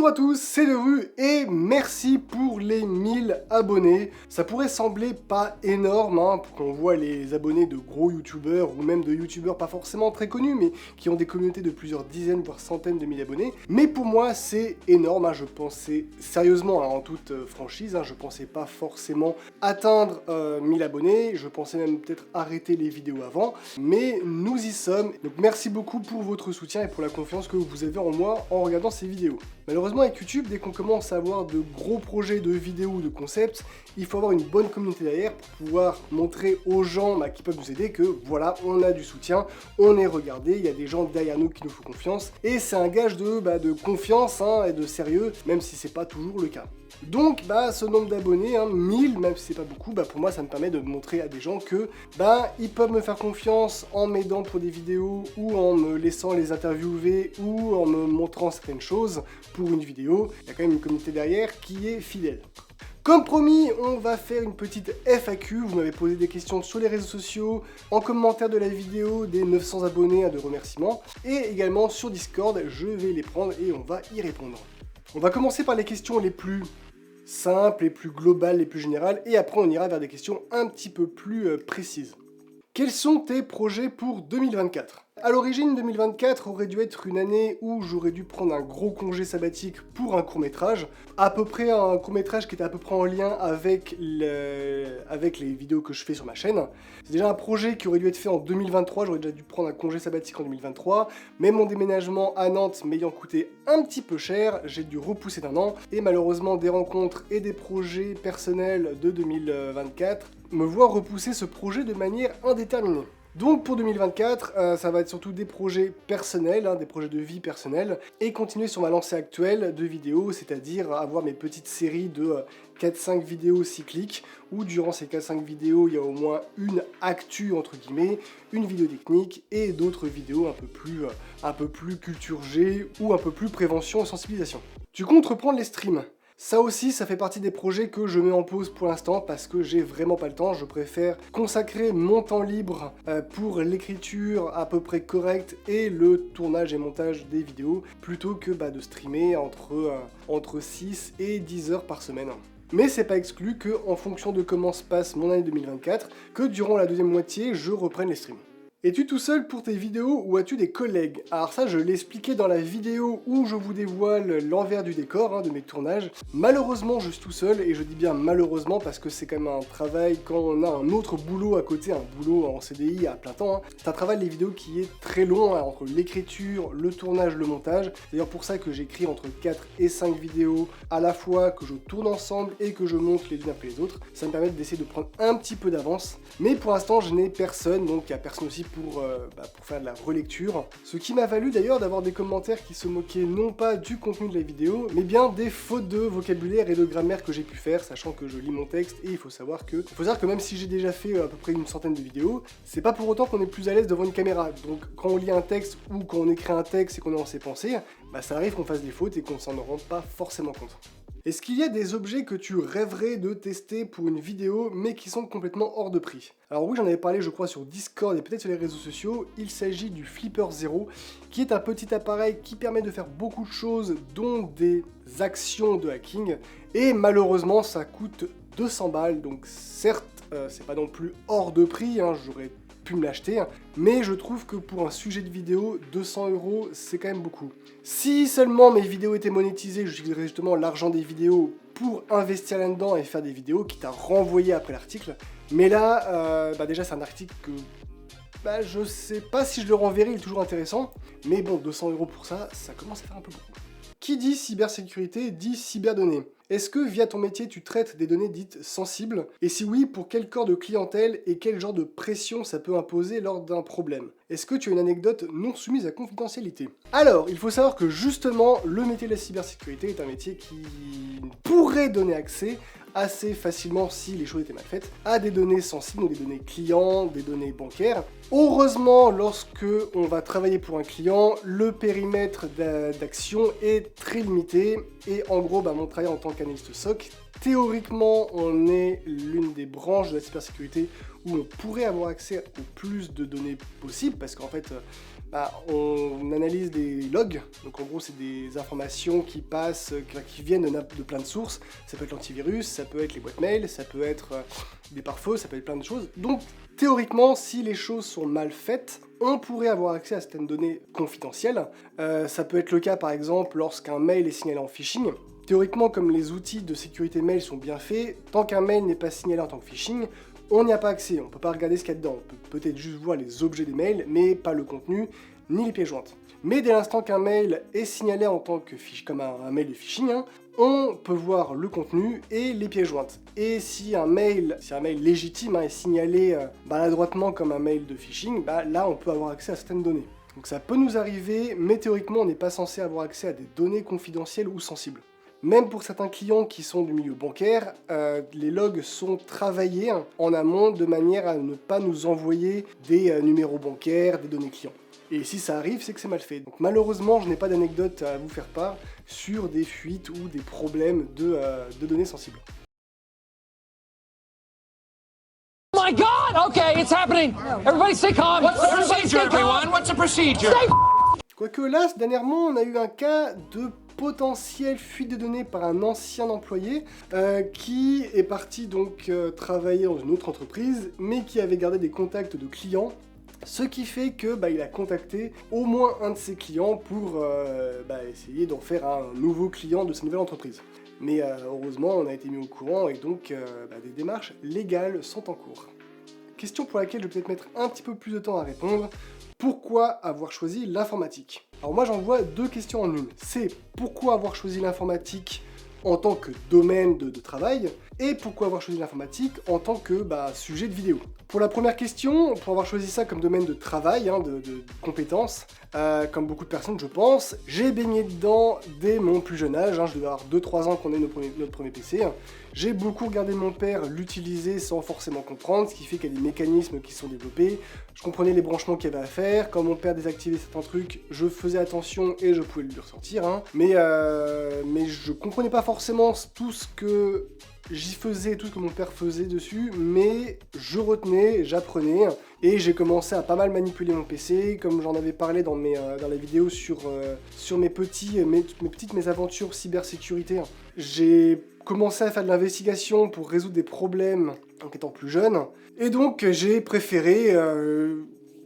Bonjour à tous, c'est Leru et merci pour les 1000 abonnés. Ça pourrait sembler pas énorme pour qu'on voit les abonnés de gros youtubeurs ou même de youtubeurs pas forcément très connus mais qui ont des communautés de plusieurs dizaines voire centaines de milliers d'abonnés. Mais pour moi c'est énorme, je pensais sérieusement en toute franchise, je pensais pas forcément atteindre 1000 abonnés, je pensais même peut-être arrêter les vidéos avant, mais nous y sommes. Donc merci beaucoup pour votre soutien et pour la confiance que vous avez en moi en regardant ces vidéos. Malheureusement avec YouTube, dès qu'on commence à avoir de gros projets de vidéos ou de concepts, il faut avoir une bonne communauté derrière pour pouvoir montrer aux gens qui peuvent nous aider que voilà, on a du soutien, on est regardé, il y a des gens derrière nous qui nous font confiance, et c'est un gage de confiance et de sérieux, même si c'est pas toujours le cas. Donc ce nombre d'abonnés, 1000, même si c'est pas beaucoup, pour moi ça me permet de montrer à des gens que ils peuvent me faire confiance en m'aidant pour des vidéos ou en me laissant les interviewer ou en me montrant certaines choses pour une vidéo. Il y a quand même une communauté derrière qui est fidèle. Comme promis, on va faire une petite FAQ, vous m'avez posé des questions sur les réseaux sociaux, en commentaire de la vidéo des 900 abonnés de remerciements, et également sur Discord, je vais les prendre et on va y répondre. On va commencer par les questions les plus simples, les plus globales, les plus générales, et après on ira vers des questions un petit peu plus précises. Quels sont tes projets pour 2024 ? À l'origine, 2024 aurait dû être une année où j'aurais dû prendre un gros congé sabbatique pour un court-métrage, à peu près un court-métrage qui était à peu près en lien avec les vidéos que je fais sur ma chaîne. C'est déjà un projet qui aurait dû être fait en 2023, j'aurais déjà dû prendre un congé sabbatique en 2023, mais mon déménagement à Nantes m'ayant coûté un petit peu cher, j'ai dû repousser d'un an, et malheureusement des rencontres et des projets personnels de 2024 me voient repousser ce projet de manière indéterminée. Donc pour 2024, ça va être surtout des projets personnels, des projets de vie personnelle, et continuer sur ma lancée actuelle de vidéos, c'est-à-dire avoir mes petites séries de 4-5 vidéos cycliques, où durant ces 4-5 vidéos, il y a au moins une actu, entre guillemets, une vidéo technique, et d'autres vidéos un peu plus culture G, ou un peu plus prévention et sensibilisation. Tu comptes reprendre les streams ? Ça aussi, ça fait partie des projets que je mets en pause pour l'instant parce que j'ai vraiment pas le temps. Je préfère consacrer mon temps libre pour l'écriture à peu près correcte et le tournage et montage des vidéos plutôt que de streamer entre 6 et 10 heures par semaine. Mais c'est pas exclu que, en fonction de comment se passe mon année 2024, que durant la deuxième moitié, je reprenne les streams. Es-tu tout seul pour tes vidéos ou as-tu des collègues ? Alors ça, je l'ai expliqué dans la vidéo où je vous dévoile l'envers du décor de mes tournages. Malheureusement, je suis tout seul, et je dis bien malheureusement parce que c'est quand même un travail quand on a un autre boulot à côté, un boulot en CDI à plein temps. C'est un travail, les vidéos, qui est très long entre l'écriture, le tournage, le montage. C'est d'ailleurs pour ça que j'écris entre 4 et 5 vidéos à la fois, que je tourne ensemble et que je monte les unes après les autres. Ça me permet d'essayer de prendre un petit peu d'avance. Mais pour l'instant, je n'ai personne, donc il n'y a personne aussi pour faire de la relecture. Ce qui m'a valu d'ailleurs d'avoir des commentaires qui se moquaient non pas du contenu de la vidéo, mais bien des fautes de vocabulaire et de grammaire que j'ai pu faire, sachant que je lis mon texte, et il faut savoir que même si j'ai déjà fait à peu près une centaine de vidéos, c'est pas pour autant qu'on est plus à l'aise devant une caméra. Donc quand on lit un texte ou quand on écrit un texte et qu'on est dans ses pensées, ça arrive qu'on fasse des fautes et qu'on s'en rende pas forcément compte. Est-ce qu'il y a des objets que tu rêverais de tester pour une vidéo mais qui sont complètement hors de prix ? Alors oui, j'en avais parlé je crois sur Discord et peut-être sur les réseaux sociaux, il s'agit du Flipper Zero qui est un petit appareil qui permet de faire beaucoup de choses dont des actions de hacking et malheureusement ça coûte 200 balles donc certes c'est pas non plus hors de prix, j'aurais pu me l'acheter, mais je trouve que pour un sujet de vidéo, 200 € c'est quand même beaucoup. Si seulement mes vidéos étaient monétisées, j'utiliserais justement l'argent des vidéos pour investir là-dedans et faire des vidéos, quitte à renvoyer après l'article. Mais là, déjà c'est un article que je sais pas si je le renverrai, il est toujours intéressant, mais bon, 200 € pour ça, ça commence à faire un peu beaucoup. Qui dit cybersécurité dit cyberdonnées. Est-ce que via ton métier tu traites des données dites sensibles ? Et si oui, pour quel corps de clientèle et quel genre de pression ça peut imposer lors d'un problème ? Est-ce que tu as une anecdote non soumise à confidentialité ? Alors, il faut savoir que justement, le métier de la cybersécurité est un métier qui pourrait donner accès assez facilement, si les choses étaient mal faites, à des données sensibles, donc des données clients, des données bancaires. Heureusement, lorsque on va travailler pour un client, le périmètre d'action est très limité, et en gros, mon travail en tant qu'analyste SOC, théoriquement, on est l'une des branches de la cybersécurité où on pourrait avoir accès au plus de données possibles, parce qu'en fait, on analyse des logs, donc en gros c'est des informations qui passent, qui viennent de plein de sources. Ça peut être l'antivirus, ça peut être les boîtes mail, ça peut être des pare-feux, ça peut être plein de choses. Donc théoriquement, si les choses sont mal faites, on pourrait avoir accès à certaines données confidentielles. Ça peut être le cas par exemple lorsqu'un mail est signalé en phishing. Théoriquement, comme les outils de sécurité mail sont bien faits, tant qu'un mail n'est pas signalé en tant que phishing, on n'y a pas accès, on ne peut pas regarder ce qu'il y a dedans. On peut peut-être juste voir les objets des mails, mais pas le contenu, ni les pièces jointes. Mais dès l'instant qu'un mail est signalé en tant que comme un mail de phishing, on peut voir le contenu et les pièces jointes. Et si un mail légitime est signalé maladroitement comme un mail de phishing, là on peut avoir accès à certaines données. Donc ça peut nous arriver, mais théoriquement on n'est pas censé avoir accès à des données confidentielles ou sensibles. Même pour certains clients qui sont du milieu bancaire, les logs sont travaillés en amont de manière à ne pas nous envoyer des numéros bancaires, des données clients. Et si ça arrive, c'est que c'est mal fait. Donc malheureusement, je n'ai pas d'anecdote à vous faire part sur des fuites ou des problèmes de données sensibles. Oh my God! Okay, it's happening. Everybody stay calm. What's the procedure, everyone? What's the procedure? Quoique là, dernièrement, on a eu un cas de potentielle fuite de données par un ancien employé qui est parti donc travailler dans une autre entreprise, mais qui avait gardé des contacts de clients. Ce qui fait que il a contacté au moins un de ses clients pour essayer d'en faire un nouveau client de sa nouvelle entreprise. Mais heureusement, on a été mis au courant et donc des démarches légales sont en cours. Question pour laquelle je vais peut-être mettre un petit peu plus de temps à répondre. Pourquoi avoir choisi l'informatique? Alors moi j'en vois deux questions en une. C'est pourquoi avoir choisi l'informatique en tant que domaine de travail, et pourquoi avoir choisi l'informatique en tant que sujet de vidéo. Pour la première question, pour avoir choisi ça comme domaine de travail, de compétences, comme beaucoup de personnes je pense, j'ai baigné dedans dès mon plus jeune âge, je devais avoir 2-3 ans qu'on ait notre premier PC. J'ai beaucoup regardé mon père l'utiliser sans forcément comprendre, ce qui fait qu'il y a des mécanismes qui sont développés. Je comprenais les branchements qu'il y avait à faire, quand mon père désactivait certains trucs, je faisais attention et je pouvais lui ressortir. Mais je comprenais pas forcément tout ce que j'y faisais, tout ce que mon père faisait dessus, mais je retenais, j'apprenais, et j'ai commencé à pas mal manipuler mon PC, comme j'en avais parlé dans les vidéos sur mes petites mésaventures cybersécurité. J'ai commencé à faire de l'investigation pour résoudre des problèmes en étant plus jeune, et donc j'ai préféré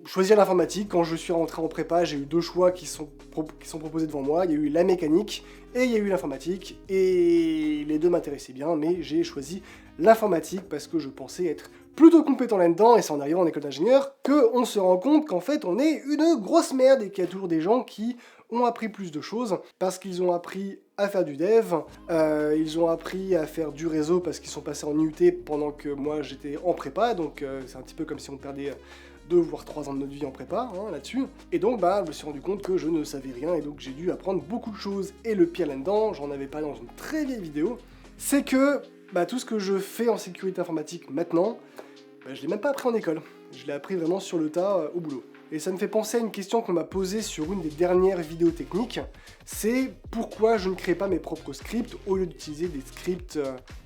choisir l'informatique. Quand je suis rentré en prépa, j'ai eu deux choix qui sont proposés devant moi. Il y a eu la mécanique et il y a eu l'informatique, et les deux m'intéressaient bien, mais j'ai choisi l'informatique parce que je pensais être plutôt compétent là-dedans, et c'est en arrivant en école d'ingénieur qu'on se rend compte qu'en fait on est une grosse merde et qu'il y a toujours des gens qui ont appris plus de choses parce qu'ils ont appris à faire du dev, ils ont appris à faire du réseau parce qu'ils sont passés en IUT pendant que moi j'étais en prépa, donc c'est un petit peu comme si on perdait 2 voire 3 ans de notre vie en prépa là-dessus. Et donc je me suis rendu compte que je ne savais rien, et donc j'ai dû apprendre beaucoup de choses. Et le pire là-dedans, j'en avais parlé dans une très vieille vidéo, c'est que tout ce que je fais en sécurité informatique maintenant, je l'ai même pas appris en école. Je l'ai appris vraiment sur le tas au boulot. Et ça me fait penser à une question qu'on m'a posée sur une des dernières vidéos techniques, c'est pourquoi je ne crée pas mes propres scripts au lieu d'utiliser des scripts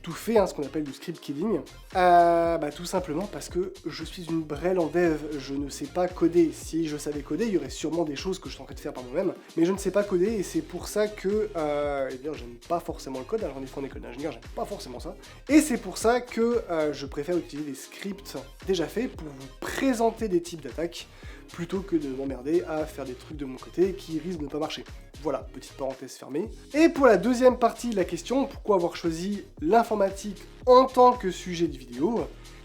tout faits, ce qu'on appelle du script killing. Tout simplement parce que je suis une brêle en dev, je ne sais pas coder. Si je savais coder, il y aurait sûrement des choses que je tenterais de faire par moi-même, mais je ne sais pas coder, et c'est pour ça que j'aime pas forcément le code. Alors j'en ai fait en école d'ingénieur, j'aime pas forcément ça, et c'est pour ça que je préfère utiliser des scripts déjà faits pour vous présenter des types d'attaques, plutôt que de m'emmerder à faire des trucs de mon côté qui risquent de ne pas marcher. Voilà, petite parenthèse fermée. Et pour la deuxième partie de la question, pourquoi avoir choisi l'informatique en tant que sujet de vidéo?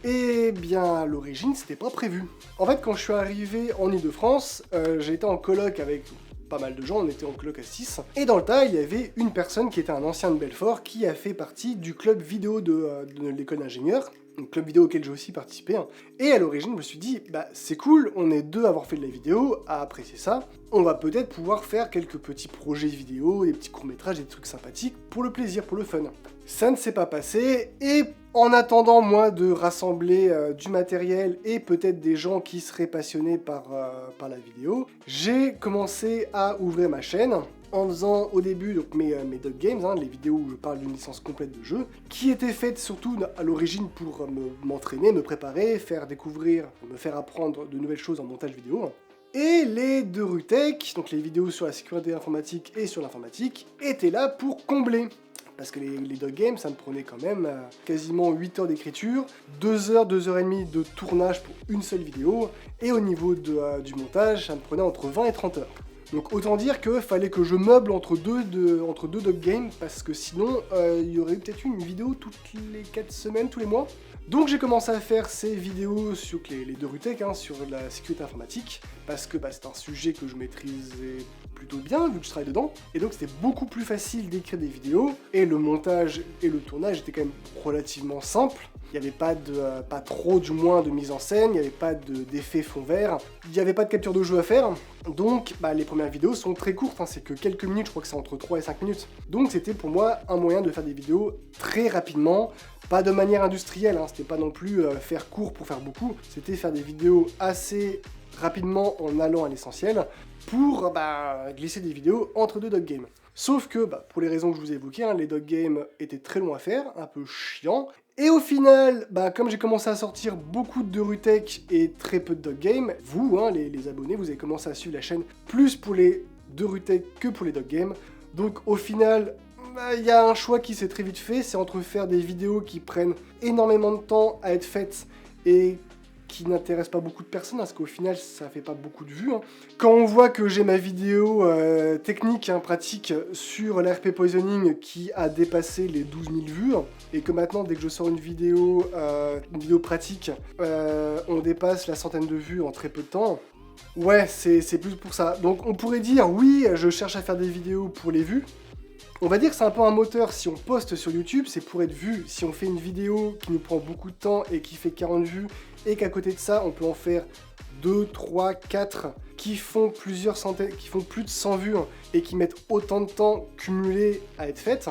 Eh bien, à l'origine, c'était pas prévu. En fait, quand je suis arrivé en Ile-de-France, j'ai été en coloc avec pas mal de gens, on était en coloc à 6, et dans le tas, il y avait une personne qui était un ancien de Belfort, qui a fait partie du club vidéo de l'école d'ingénieur, un club vidéo auquel j'ai aussi participé, et à l'origine, je me suis dit, c'est cool, on est deux à avoir fait de la vidéo, à apprécier ça, on va peut-être pouvoir faire quelques petits projets vidéo, des petits courts-métrages, des trucs sympathiques, pour le plaisir, pour le fun. Ça ne s'est pas passé, et en attendant, moi, de rassembler du matériel et peut-être des gens qui seraient passionnés par la vidéo, j'ai commencé à ouvrir ma chaîne en faisant au début donc, mes Dog Games, les vidéos où je parle d'une licence complète de jeu, qui étaient faites surtout à l'origine pour m'entraîner, me préparer, faire découvrir, me faire apprendre de nouvelles choses en montage vidéo. Et les deux Rutech, donc les vidéos sur la sécurité informatique et sur l'informatique, étaient là pour combler. Parce que les Dog Games, ça me prenait quand même quasiment 8 heures d'écriture, 2 heures, 2 heures et demie de tournage pour une seule vidéo, et au niveau du montage, ça me prenait entre 20 et 30 heures. Donc autant dire qu'il fallait que je meuble entre deux Dog Games, parce que sinon, il y aurait peut-être eu une vidéo toutes les 4 semaines, tous les mois. Donc j'ai commencé à faire ces vidéos sur les deux Rutech, sur la sécurité informatique, parce que c'est un sujet que je maîtrisais plutôt bien, vu que je travaille dedans, et donc c'était beaucoup plus facile d'écrire des vidéos, et le montage et le tournage étaient quand même relativement simples. Il n'y avait pas trop du moins de mise en scène, il n'y avait pas d'effet fond vert, il n'y avait pas de capture de jeu à faire, donc les premières vidéos sont très courtes, c'est que quelques minutes, je crois que c'est entre 3 et 5 minutes. Donc c'était pour moi un moyen de faire des vidéos très rapidement, pas de manière industrielle, c'était pas non plus faire court pour faire beaucoup, c'était faire des vidéos assez rapidement en allant à l'essentiel pour glisser des vidéos entre deux Dog Games. Sauf que, pour les raisons que je vous ai évoquées, les Dog Games étaient très longs à faire, un peu chiants. Et au final, comme j'ai commencé à sortir beaucoup de Rutech et très peu de Dog Games, vous, les abonnés, vous avez commencé à suivre la chaîne plus pour les deux Rutech que pour les Dog Games. Donc au final, il y a un choix qui s'est très vite fait, c'est entre faire des vidéos qui prennent énormément de temps à être faites et qui n'intéresse pas beaucoup de personnes, parce qu'au final ça fait pas beaucoup de vues. Quand on voit que j'ai ma vidéo technique, pratique sur l'ARP Poisoning qui a dépassé les 12 000 vues, et que maintenant dès que je sors une vidéo pratique, on dépasse la centaine de vues en très peu de temps, ouais, c'est plus pour ça. Donc on pourrait dire, oui, je cherche à faire des vidéos pour les vues. On va dire que c'est un peu un moteur, si on poste sur YouTube, c'est pour être vu. Si on fait une vidéo qui nous prend beaucoup de temps et qui fait 40 vues, et qu'à côté de ça, on peut en faire 2, 3, 4, qui font plusieurs centaines, qui font plus de 100 vues, et qui mettent autant de temps cumulé à être faites,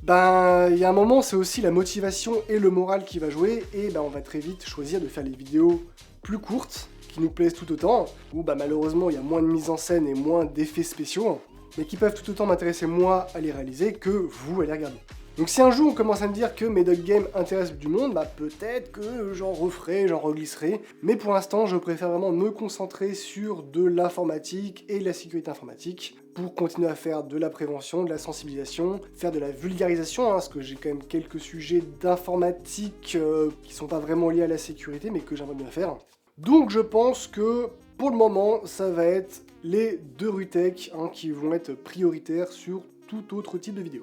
il y a un moment, c'est aussi la motivation et le moral qui va jouer, et on va très vite choisir de faire les vidéos plus courtes, qui nous plaisent tout autant, où malheureusement, il y a moins de mise en scène et moins d'effets spéciaux, mais qui peuvent tout autant m'intéresser moi à les réaliser que vous à les regarder. Donc si un jour on commence à me dire que mes Dog Games intéressent du monde, peut-être que j'en referai, j'en reglisserai, mais pour l'instant je préfère vraiment me concentrer sur de l'informatique et de la sécurité informatique pour continuer à faire de la prévention, de la sensibilisation, faire de la vulgarisation, parce que j'ai quand même quelques sujets d'informatique qui sont pas vraiment liés à la sécurité, mais que j'aimerais bien faire. Donc je pense que pour le moment ça va être les deux Rutech qui vont être prioritaires sur tout autre type de vidéo.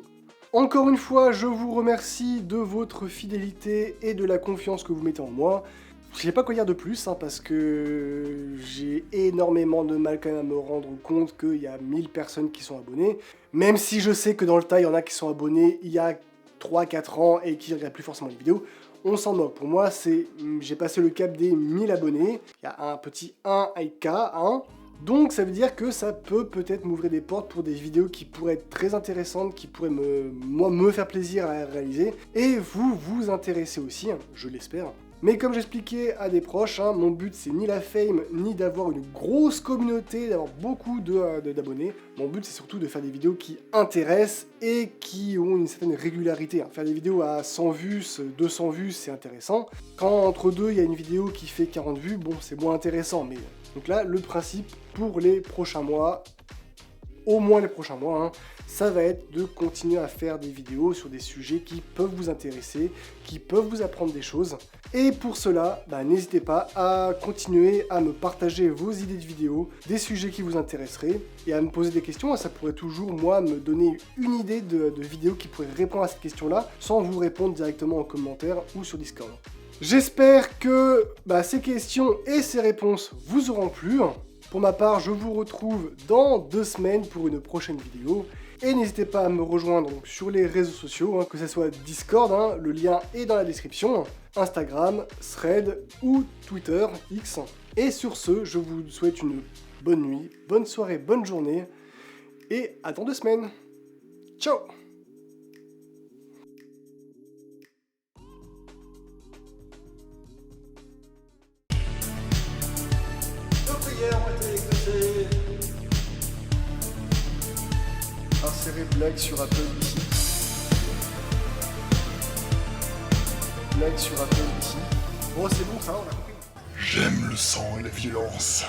Encore une fois, je vous remercie de votre fidélité et de la confiance que vous mettez en moi. Je sais pas quoi dire de plus, parce que j'ai énormément de mal quand même à me rendre compte qu'il y a 1000 personnes qui sont abonnées. Même si je sais que dans le tas, il y en a qui sont abonnés il y a 3-4 ans et qui ne regardent plus forcément les vidéos. On s'en moque. Pour moi, j'ai passé le cap des 1000 abonnés. Il y a un petit 1 avec K, Donc ça veut dire que ça peut-être m'ouvrir des portes pour des vidéos qui pourraient être très intéressantes, qui pourraient me faire plaisir à réaliser, et vous intéresser aussi, je l'espère. Mais comme j'expliquais à des proches, mon but c'est ni la fame, ni d'avoir une grosse communauté, d'avoir beaucoup d'abonnés. Mon but c'est surtout de faire des vidéos qui intéressent et qui ont une certaine régularité. Faire des vidéos à 100 vues, 200 vues, c'est intéressant. Quand entre deux il y a une vidéo qui fait 40 vues, bon c'est moins intéressant, mais... Donc là, le principe pour les prochains mois, au moins les prochains mois, ça va être de continuer à faire des vidéos sur des sujets qui peuvent vous intéresser, qui peuvent vous apprendre des choses. Et pour cela, n'hésitez pas à continuer à me partager vos idées de vidéos, des sujets qui vous intéresseraient, et à me poser des questions. Ça pourrait toujours, moi, me donner une idée de vidéo qui pourrait répondre à cette question-là, sans vous répondre directement en commentaire ou sur Discord. J'espère que ces questions et ces réponses vous auront plu. Pour ma part, je vous retrouve dans 2 semaines pour une prochaine vidéo. Et n'hésitez pas à me rejoindre sur les réseaux sociaux, que ce soit Discord, le lien est dans la description, Instagram, Thread ou Twitter, X. Et sur ce, je vous souhaite une bonne nuit, bonne soirée, bonne journée, et à dans 2 semaines. Ciao! Insérer blague sur Apple ici. Blague sur Apple ici. Bon, c'est bon, ça va, on a compris. J'aime le sang et la violence.